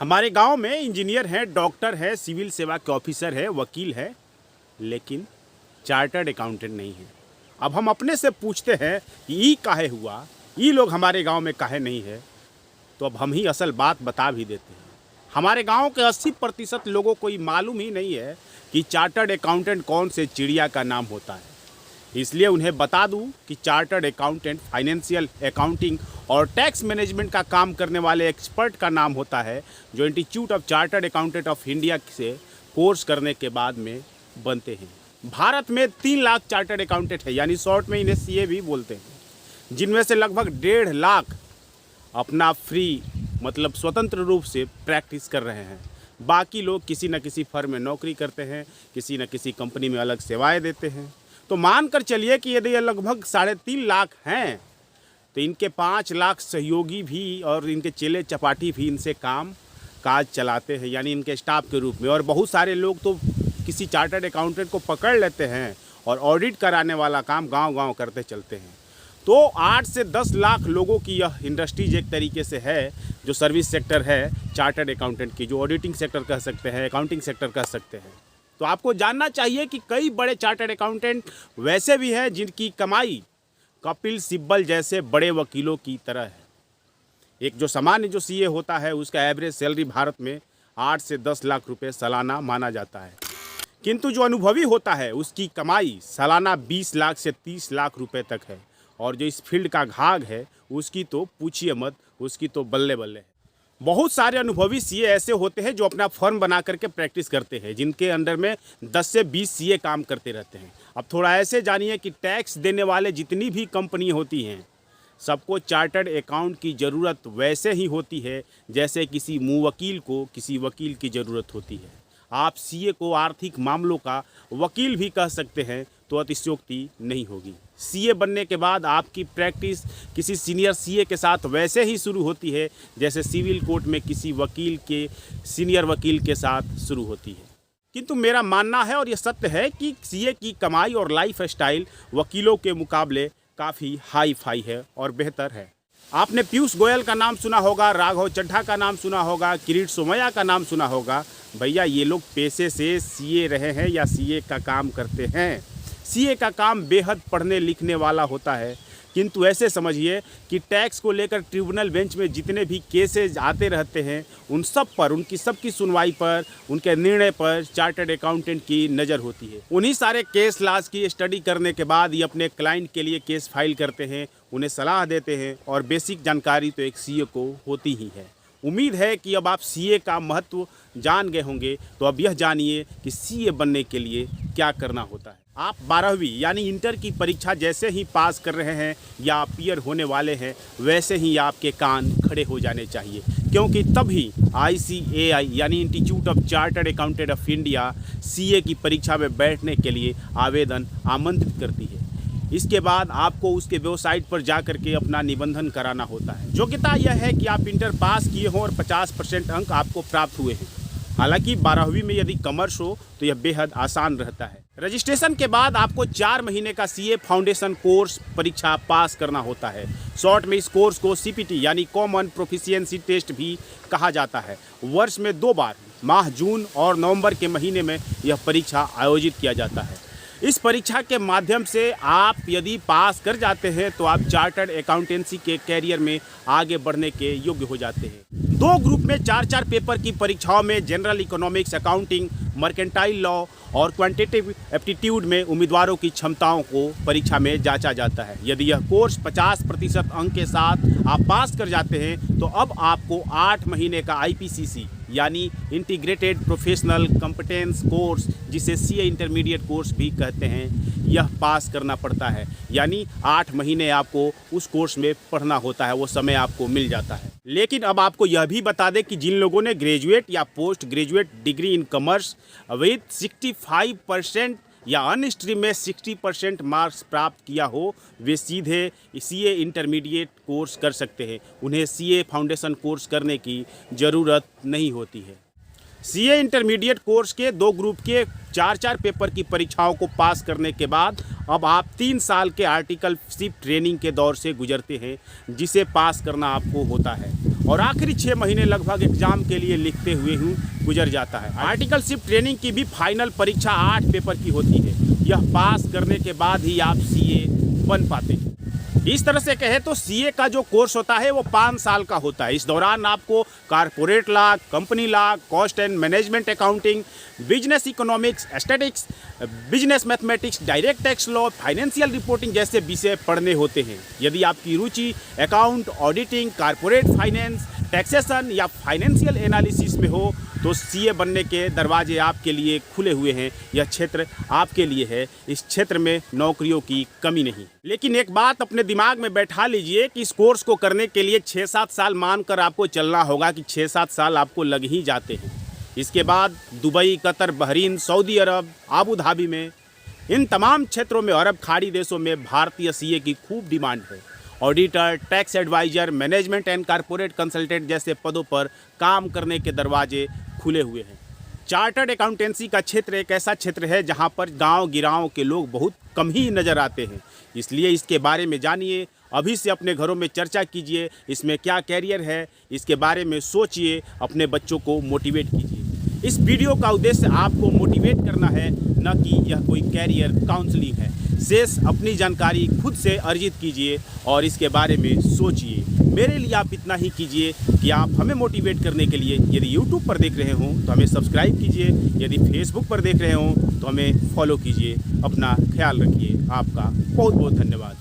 हमारे गांव में इंजीनियर है, डॉक्टर है, सिविल सेवा के ऑफिसर है, वकील है, लेकिन चार्टर्ड अकाउंटेंट नहीं है। अब हम अपने से पूछते हैं कि ई काहे हुआ, ई लोग हमारे गांव में काहे नहीं है, तो अब हम ही असल बात बता भी देते हैं। हमारे गांव के 80% लोगों को ये मालूम ही नहीं है कि चार्टर्ड अकाउंटेंट कौन से चिड़िया का नाम होता है। इसलिए उन्हें बता दूं कि चार्टर्ड अकाउंटेंट फाइनेंशियल अकाउंटिंग और टैक्स मैनेजमेंट का काम करने वाले एक्सपर्ट का नाम होता है, जो institute of chartered accountant of India से कोर्स करने के बाद में बनते हैं। भारत में 3 लाख चार्टर्ड अकाउंटेंट है, यानी शॉर्ट में इन्हें सीए भी बोलते हैं, जिनमें से लगभग 1.5 लाख अपना फ्री मतलब स्वतंत्र रूप से प्रैक्टिस कर रहे हैं। बाकी लोग किसी न किसी फर्म में नौकरी करते हैं, किसी न किसी कंपनी में अलग सेवाएं देते हैं। तो मानकर चलिए कि यदि ये लगभग 3.5 लाख हैं, तो इनके 5 लाख सहयोगी भी और इनके चेले चपाटी भी इनसे काम काज चलाते हैं, यानी इनके स्टाफ के रूप में। और बहुत सारे लोग तो किसी चार्टर्ड अकाउंटेंट को पकड़ लेते हैं और ऑडिट कराने वाला काम गांव-गांव करते चलते हैं। तो 8 से 10 लाख लोगों की यह इंडस्ट्रीज एक तरीके से है, जो सर्विस सेक्टर है चार्टर्ड अकाउंटेंट की, जो ऑडिटिंग सेक्टर कह सकते हैं, अकाउंटिंग सेक्टर कह सकते हैं। तो आपको जानना चाहिए कि कई बड़े चार्टर्ड अकाउंटेंट वैसे भी हैं जिनकी कमाई कपिल सिब्बल जैसे बड़े वकीलों की तरह है। एक जो सामान्य जो सीए होता है, उसका एवरेज सैलरी भारत में 8 से 10 लाख रुपए सालाना माना जाता है, किंतु जो अनुभवी होता है उसकी कमाई सालाना 20 लाख से 30 लाख रुपए तक है। और जो इस फील्ड का घाघ है उसकी तो पूछिए मत, उसकी तो बल्ले बल्ले है। बहुत सारे अनुभवी सीए ऐसे होते हैं जो अपना फर्म बना करके प्रैक्टिस करते हैं, जिनके अंडर में 10 से 20 सीए काम करते रहते हैं। अब थोड़ा ऐसे जानिए कि टैक्स देने वाले जितनी भी कंपनी होती हैं, सबको चार्टर्ड अकाउंट की ज़रूरत वैसे ही होती है जैसे किसी मुवक्किल को किसी वकील की ज़रूरत होती है। आप सीए को आर्थिक मामलों का वकील भी कह सकते हैं तो अतिशयोक्ति नहीं होगी। सीए बनने के बाद आपकी प्रैक्टिस किसी सीनियर सीए के साथ वैसे ही शुरू होती है जैसे सिविल कोर्ट में किसी वकील के सीनियर वकील के साथ शुरू होती है। किंतु मेरा मानना है और ये सत्य है कि सीए की कमाई और लाइफ स्टाइल वकीलों के मुकाबले काफ़ी हाई फाई है और बेहतर है। आपने पीयूष गोयल का नाम सुना होगा, राघव चड्ढा का नाम सुना होगा, किरीट सोमैया का नाम सुना होगा। भैया ये लोग पेशे से सीए रहे हैं या सीए का काम करते हैं। सीए का काम बेहद पढ़ने लिखने वाला होता है, किंतु ऐसे समझिए कि टैक्स को लेकर ट्रिब्यूनल बेंच में जितने भी केसेज आते रहते हैं, उन सब पर, उनकी सबकी सुनवाई पर, उनके निर्णय पर चार्टर्ड अकाउंटेंट की नज़र होती है। उन्हीं सारे केस लॉज की स्टडी करने के बाद ये अपने क्लाइंट के लिए केस फाइल करते हैं, उन्हें सलाह देते हैं, और बेसिक जानकारी तो एक सीए को होती ही है। उम्मीद है कि अब आप सीए का महत्व जान गए होंगे। तो अब यह जानिए कि सीए बनने के लिए क्या करना होता है। आप 12वीं यानी इंटर की परीक्षा जैसे ही पास कर रहे हैं या अपीयर होने वाले हैं, वैसे ही आपके कान खड़े हो जाने चाहिए, क्योंकि तभी ICAI यानी institute of chartered accountant of India CA की परीक्षा में बैठने के लिए आवेदन आमंत्रित करती है। इसके बाद आपको उसके वेबसाइट पर जा करके अपना निबंधन कराना होता है। योग्यता यह है कि आप इंटर पास किए हों और 50% अंक आपको प्राप्त हुए हैं। हालांकि 12वीं में यदि कॉमर्स हो तो यह बेहद आसान रहता है। रजिस्ट्रेशन के बाद आपको 4 महीने का सीए फाउंडेशन कोर्स परीक्षा पास करना होता है। शॉर्ट में इस कोर्स को CPT यानी कॉमन प्रोफिशिएंसी टेस्ट भी कहा जाता है। वर्ष में 2 बार माह जून और नवंबर के महीने में यह परीक्षा आयोजित किया जाता है। इस परीक्षा के माध्यम से आप यदि पास कर जाते हैं तो आप चार्टर्ड अकाउंटेंसी के कैरियर में आगे बढ़ने के योग्य हो जाते हैं। 2 ग्रुप में 4-4 पेपर की परीक्षाओं में general economics, accounting, mercantile law और क्वांटिटेटिव एप्टीट्यूड में उम्मीदवारों की क्षमताओं को परीक्षा में जांचा जाता है। यदि यह कोर्स 50% अंक के साथ आप पास कर जाते हैं तो अब आपको 8 महीने का IPCC यानी इंटीग्रेटेड प्रोफेशनल कॉम्पिटेंस कोर्स, जिसे सीए इंटरमीडिएट कोर्स भी कहते हैं, यह पास करना पड़ता है। यानी 8 महीने आपको उस कोर्स में पढ़ना होता है, वो समय आपको मिल जाता है। लेकिन अब आपको यह भी बता दें कि जिन लोगों ने ग्रेजुएट या post graduate degree in commerce with 65% या अन्य स्ट्रीम में 60% मार्क्स प्राप्त किया हो, वे सीधे सीए इंटरमीडिएट कोर्स कर सकते हैं। उन्हें सीए फाउंडेशन कोर्स करने की ज़रूरत नहीं होती है। सीए इंटरमीडिएट कोर्स के 2 ग्रुप के 4-4 पेपर की परीक्षाओं को पास करने के बाद अब आप 3 साल के आर्टिकलशिप ट्रेनिंग के दौर से गुजरते हैं, जिसे पास करना आपको होता है और आखिरी 6 महीने लगभग एग्ज़ाम के लिए लिखते हुए ही गुजर जाता है। आर्टिकलशिप ट्रेनिंग की भी फाइनल परीक्षा 8 पेपर की होती है। यह पास करने के बाद ही आप सीए बन पाते हैं। इस तरह से कहे तो सीए का जो कोर्स होता है वो 5 साल का होता है। इस दौरान आपको corporate law, company law, cost and management accounting, business economics, statistics, business mathematics, direct tax law, financial reporting जैसे विषय पढ़ने होते हैं। यदि आपकी रुचि account, auditing, corporate finance, taxation या फाइनेंशियल एनालिसिस में हो तो सीए बनने के दरवाजे आपके लिए खुले हुए हैं। यह क्षेत्र आपके लिए है। इस क्षेत्र में नौकरियों की कमी नहीं। लेकिन एक बात अपने दिमाग में बैठा लीजिए कि इस कोर्स को करने के लिए 6-7 साल मानकर आपको चलना होगा कि 6-7 साल आपको लग ही जाते हैं। इसके बाद दुबई, कतर, बहरीन, सऊदी अरब, आबू धाबी में, इन तमाम क्षेत्रों में, अरब खाड़ी देशों में भारतीय सीए की खूब डिमांड है। Auditor, tax adviser, management and corporate consultant जैसे पदों पर काम करने के दरवाजे खुले हुए हैं। चार्टर्ड अकाउंटेंसी का क्षेत्र एक ऐसा क्षेत्र है जहां पर गांव गिरांव के लोग बहुत कम ही नज़र आते हैं। इसलिए इसके बारे में जानिए, अभी से अपने घरों में चर्चा कीजिए, इसमें क्या कैरियर है, इसके बारे में सोचिए, अपने बच्चों को मोटिवेट कीजिए। इस वीडियो का उद्देश्य आपको मोटिवेट करना है, न कि यह कोई कैरियर काउंसलिंग है। शेष अपनी जानकारी खुद से अर्जित कीजिए और इसके बारे में सोचिए। मेरे लिए आप इतना ही कीजिए कि आप हमें मोटिवेट करने के लिए यदि YouTube पर देख रहे हों तो हमें सब्सक्राइब कीजिए, यदि Facebook पर देख रहे हों तो हमें फॉलो कीजिए। अपना ख्याल रखिए। आपका बहुत बहुत धन्यवाद।